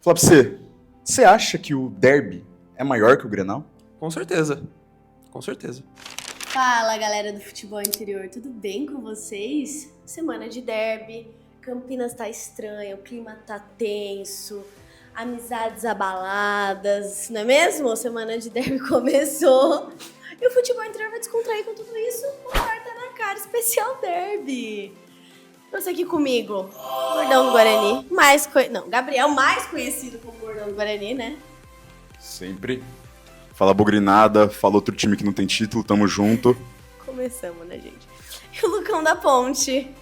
Falar pra você acha que o derby é maior que o Grenal? Com certeza. Com certeza. Fala, galera do futebol interior, tudo bem com vocês? Semana de derby, Campinas tá estranha, o clima tá tenso, amizades abaladas, não é mesmo? Semana de derby começou e o futebol interior vai descontrair com tudo isso com Quarta na Cara especial derby. Trouxe aqui comigo, Gordão do Guarani, Gabriel, mais conhecido como Gordão do Guarani, né? Sempre. Fala bugrinada, fala outro time que não tem título, tamo junto. Começamos, né, gente? E o Lucão da Ponte.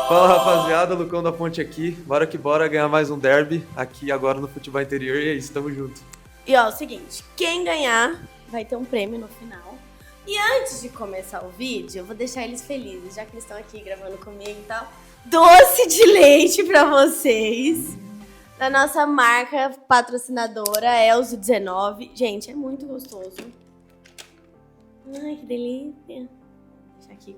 Fala, rapaziada, Lucão da Ponte aqui. Bora que bora ganhar mais um derby aqui agora no futebol interior e é isso, tamo junto. E ó, é o seguinte, quem ganhar vai ter um prêmio no final. E antes de começar o vídeo, eu vou deixar eles felizes, já que eles estão aqui gravando comigo e tal. Doce de leite pra vocês. Da nossa marca patrocinadora, Elzo 19. Gente, é muito gostoso. Ai, que delícia. Deixa aqui.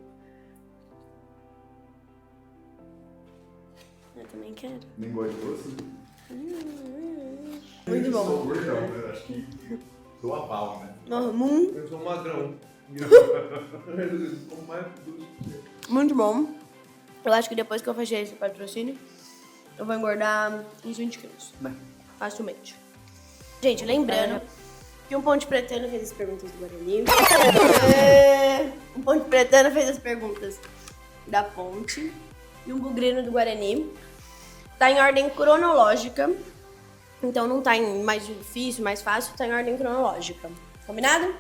Eu também quero. Nem gosto de doce? Muito bom. Acho que dou a bala, né? Eu sou um magrão. Muito bom. Eu acho que depois que eu fechei esse patrocínio, eu vou engordar uns 20 quilos. Facilmente. Gente, lembrando que um Ponte Pretano fez as perguntas do Guarani. Um Ponte Pretano fez as perguntas da Ponte. E um Bugrino do Guarani. Tá em ordem cronológica. Então não tá em mais difícil, mais fácil. Tá em ordem cronológica. Combinado?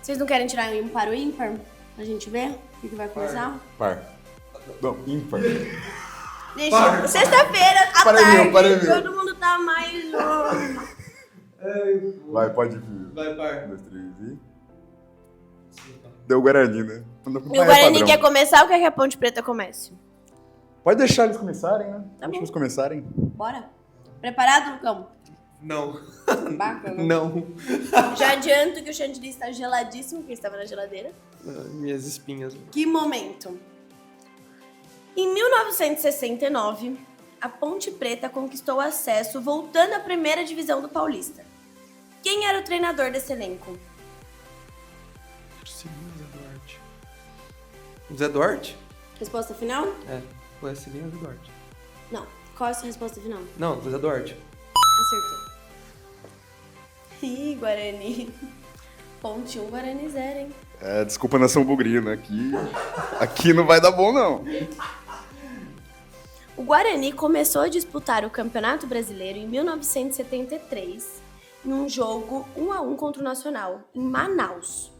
Vocês não querem tirar um ímpar ou ímpar? Pra gente ver o que vai começar? Par. Não, ímpar. Deixa. Sexta-feira, à Para tarde. meu. Todo mundo tá mais... Vai, pode vir. Vai, par. 1, 2, 3 e... Deu Guarani, né? E o Guarani quer começar ou quer que a Ponte Preta comece? Pode deixar eles começarem, né? Tá Deixa bom. eles começarem. Bora? Preparado, Lucão? Não. Bacana. Não. Já adianto que o chantilly está geladíssimo, porque estava na geladeira. Minhas espinhas. Que momento! Em 1969, a Ponte Preta conquistou acesso voltando à primeira divisão do Paulista. Quem era o treinador desse elenco? Zé Duarte. Zé Duarte? Resposta final? É. Foi a Cilinha Zé Duarte. Não. Qual é a sua resposta final? Não, Zé Duarte. Acertou. Ih, Guarani. Ponte 1, Guarani 0, hein? É, desculpa nação bugrina, aqui não vai dar bom, não. O Guarani começou a disputar o Campeonato Brasileiro em 1973, em um jogo 1-1 contra o Nacional, em Manaus.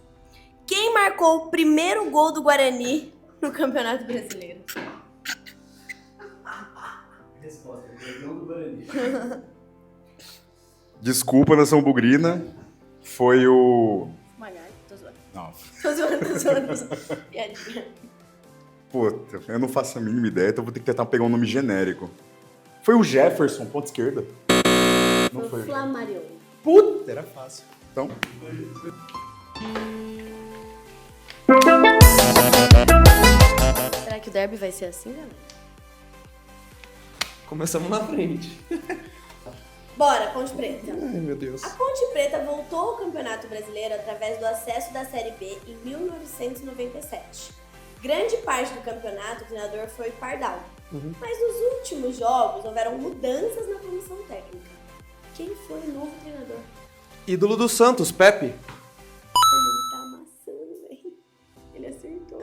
Quem marcou o primeiro gol do Guarani no Campeonato Brasileiro? Resposta, não do Guarani. Desculpa nação bugrina, foi o... Magali, tô zoando. Não, Tô zoando. Piadinha. puta, eu não faço a mínima ideia, então vou ter que tentar pegar um nome genérico. Foi o Jefferson, ponta esquerda? Não foi. Flamarion. Puta, era fácil. Então, Será que o derby vai ser assim, galera? Começamos na frente. Bora, Ponte Preta. Ai, meu Deus. A Ponte Preta voltou ao Campeonato Brasileiro através do acesso da Série B em 1997. Grande parte do campeonato, o treinador foi Pardal. Mas nos últimos jogos houveram mudanças na comissão técnica. Quem foi o novo treinador? Ídolo do Santos, Pepe. Ele tá amassando, velho. Ele acertou.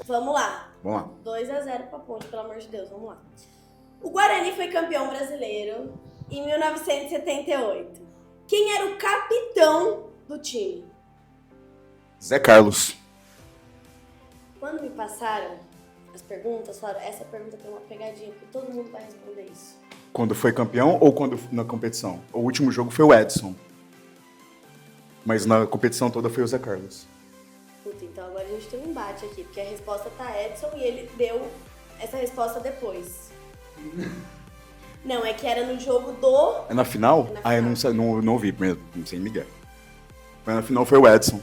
Vamos lá. vamos lá. 2-0 pra Ponte, pelo amor de Deus, vamos lá. O Guarani foi campeão brasileiro em 1978. Quem era o capitão do time? Zé Carlos. Quando me passaram as perguntas, falaram, essa pergunta tem uma pegadinha, porque todo mundo vai responder isso. Quando foi campeão ou quando na competição? O último jogo foi o Edson. Mas na competição toda foi o Zé Carlos. Puta, então agora a gente tem um embate aqui, porque a resposta tá Edson e ele deu essa resposta depois. Não, é que era no jogo do... É na final? É na Ah, eu final. não ouvi, sem Miguel. Mas na final foi o Edson.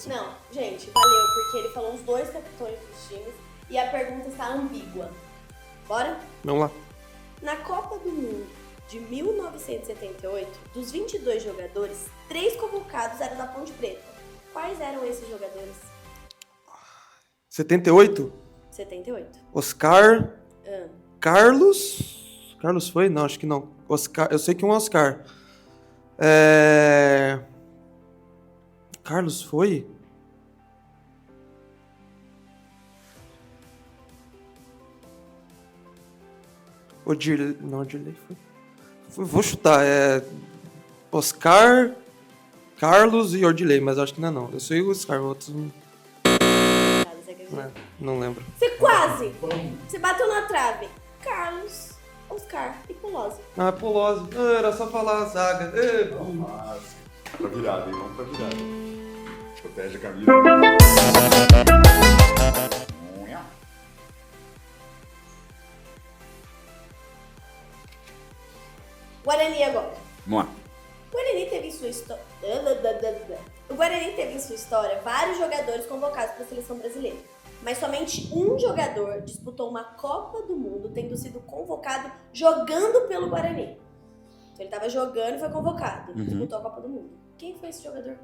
Não, gente, valeu, porque ele falou os dois capitões dos times e a pergunta está ambígua. Bora? Vamos lá. Na Copa do Mundo de 1978, dos 22 jogadores, 3 convocados eram da Ponte Preta. Quais eram esses jogadores? 78? 78. Oscar. Carlos. Carlos foi? Não, acho que não. Oscar. Eu sei que um Oscar. Carlos foi? Odirley. Não, Odirley foi. Vou chutar. Oscar, Carlos e Odirley, mas acho que não é não. Eu sei o Oscar, outros não. Você acredita? Não lembro. Você quase! Você bateu na trave. Carlos, Oscar e Polozzi. Ah, Polozzi. Era só falar a zaga. Tá virado, hein? Vamos pra virada. Protege a camisa. Guarani agora. Vamos lá. O Guarani teve em sua história. O Guarani teve em sua história vários jogadores convocados para a seleção brasileira. Mas somente um jogador disputou uma Copa do Mundo, tendo sido convocado jogando pelo Guarani. Então ele estava jogando e foi convocado. Disputou a Copa do Mundo. Quem foi esse jogador?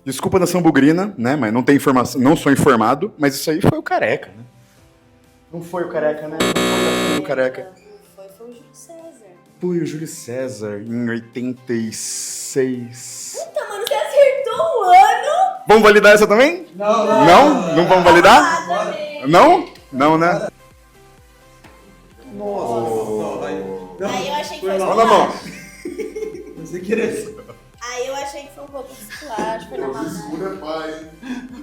Desculpa nação bugrina, né? Mas não tem informação, não sou informado, mas isso aí foi o Careca, né? Não foi o Careca, né? Não foi o Careca. Foi o Júlio César. Foi o Júlio César, em 86. Puta, mano, você acertou o ano? Vamos validar essa também? Não. Não? Não vamos validar? Exatamente. Não? Não, né? Nossa. Aí eu achei que foi Mão na mão. Não sei querer. Aí eu achei que foi um pouco esculacho, foi na maldade. pai.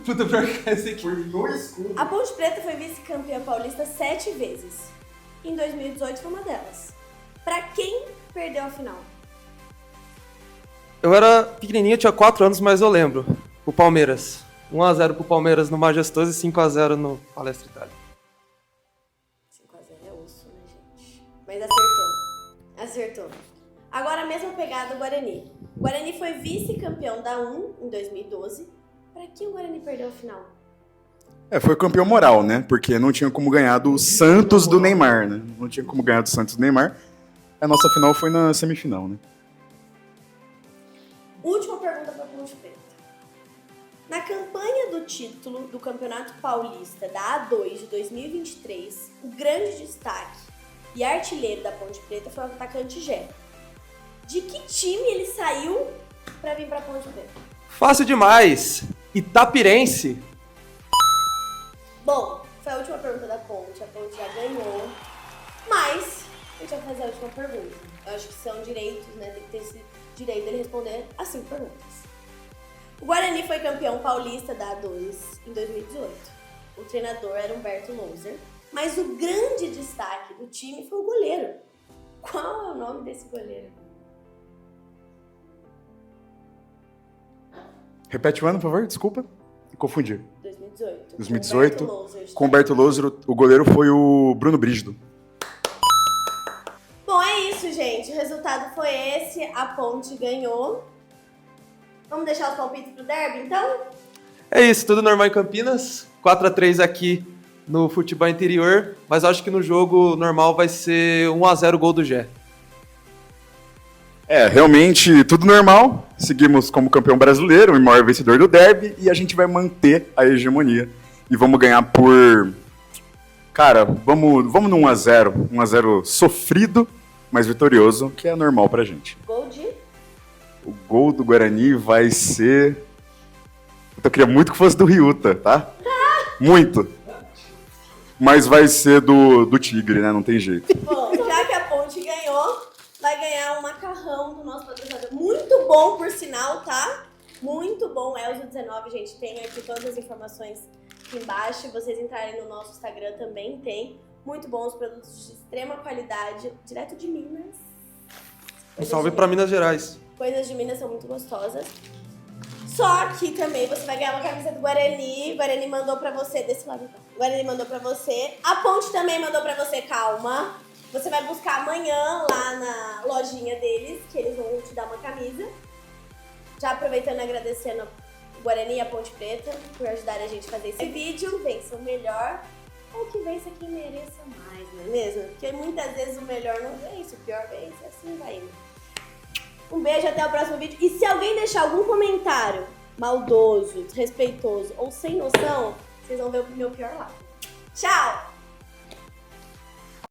Puta, pior que esse aqui. Foi no escuro. A Ponte Preta foi vice-campeã paulista 7 vezes. Em 2018 foi uma delas. Pra quem perdeu a final? Eu era pequenininho, tinha 4 anos, mas eu lembro. O Palmeiras. 1x0 pro Palmeiras no Majestoso e 5x0 no Palestra Itália. 5x0 é osso, né, gente? Mas acertou. Agora a mesma pegada do Guarani. O Guarani foi vice-campeão da 1 em 2012. Pra quem o Guarani perdeu a final? Foi campeão moral, né? Porque não tinha como ganhar do Santos do Neymar, né? Não tinha como ganhar do Santos do Neymar. A nossa final foi na semifinal, né? Última pergunta pra Ponte Preta. Na campanha do título do Campeonato Paulista da A2 de 2023, o grande destaque e artilheiro da Ponte Preta foi o atacante Gé. De que time ele saiu pra vir pra Ponte Preta? Fácil demais. Itapirense. Bom, foi a última pergunta da Ponte. A Ponte já ganhou. Mas a gente vai fazer a última pergunta. Eu acho que são direitos, né? Tem que ter esse direito dele responder as 5 perguntas. O Guarani foi campeão paulista da A2 em 2018. O treinador era Humberto Louser. Mas o grande destaque do time foi o goleiro. Qual é o nome desse goleiro? Repete o ano, por favor, desculpa. Confundi. 2018. 2018. Humberto Louser. Com o Humberto Louser, o goleiro foi o Bruno Brígido. Bom, é isso, gente. O resultado foi esse. A Ponte ganhou. Vamos deixar os palpites pro derby, então? É isso, tudo normal em Campinas. 4x3 aqui no futebol interior. Mas acho que no jogo normal vai ser 1x0 gol do Gé. Realmente tudo normal. Seguimos como campeão brasileiro, o maior vencedor do derby, e a gente vai manter a hegemonia. E vamos ganhar por... Cara, vamos no 1x0. 1x0 sofrido, mas vitorioso, que é normal pra gente. Gol de... O gol do Guarani vai ser... Eu queria muito que fosse do Ryuta, tá? Muito. Mas vai ser do Tigre, né? Não tem jeito. Bom, já que a Ponte ganhou, vai ganhar um macarrão do nosso patrocinador. Muito bom, por sinal, tá? Muito bom, Elzo19, gente. Tem aqui todas as informações aqui embaixo. Se vocês entrarem no nosso Instagram também tem. Muito bons produtos de extrema qualidade, direto de Minas. Um salve pra Minas Gerais. Coisas de Minas são muito gostosas. Só que também você vai ganhar uma camisa do Guarani. O Guarani mandou pra você, desse lado então. O Guarani mandou pra você. A Ponte também mandou pra você, calma. Você vai buscar amanhã lá na lojinha deles, que eles vão te dar uma camisa. Já aproveitando e agradecendo o Guarani e a Ponte Preta por ajudarem a gente a fazer esse vídeo. Vença o melhor. ou que vença quem mereça mais, não é mesmo? Porque muitas vezes o melhor não vence, o pior vence, assim vai indo. Um beijo, até o próximo vídeo. E se alguém deixar algum comentário maldoso, desrespeitoso ou sem noção, vocês vão ver o meu pior lado. Tchau!